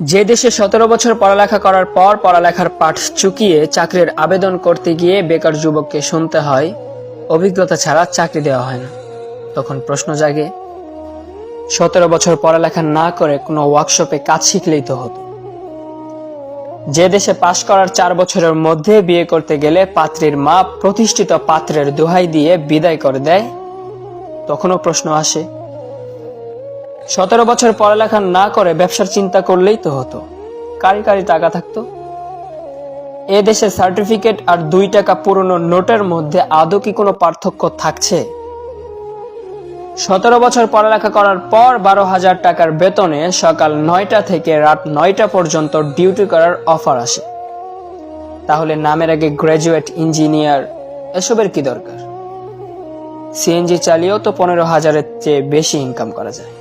যে দেশে 17 বছর পড়ালেখা করার পর পড়ালেখার পাঠ চুকিয়ে চাকরির আবেদন করতে গিয়ে বেকার যুবককে শুনতে হয় অভিজ্ঞতা ছাড়া চাকরি দেওয়া হয় না, তখন প্রশ্ন জাগে 17 বছর পড়ালেখা না করে কোনো ওয়ার্কশপে কাজ শিখলেই তো হতো। যে দেশে পাশ করার 4 বছরের মধ্যে বিয়ে করতে গেলে পাত্রীর মা প্রতিষ্ঠিত পাত্রের দোহাই দিয়ে বিদায় করে দেয়, তখনও প্রশ্ন আসে 17 বছর পড়ালেখা না করে ব্যবসার চিন্তা করলেই তো হতো, কারি কারি টাকা থাকতো। এ দেশে সার্টিফিকেট আর 2 টাকা পুরনো নোটের মধ্যে আদৌ কি কোনো পার্থক্য থাকছে? 17 বছর পড়ালেখা করার পর 12,000 টাকার বেতনে সকাল 9টা থেকে রাত 9টা পর্যন্ত ডিউটি করার অফার আসে। তাহলে নামের আগে গ্র্যাজুয়েট, ইঞ্জিনিয়ার এসবের কি দরকার? সিএনজি চালিয়েও তো 15,000-এর চেয়ে বেশি ইনকাম করা যায়।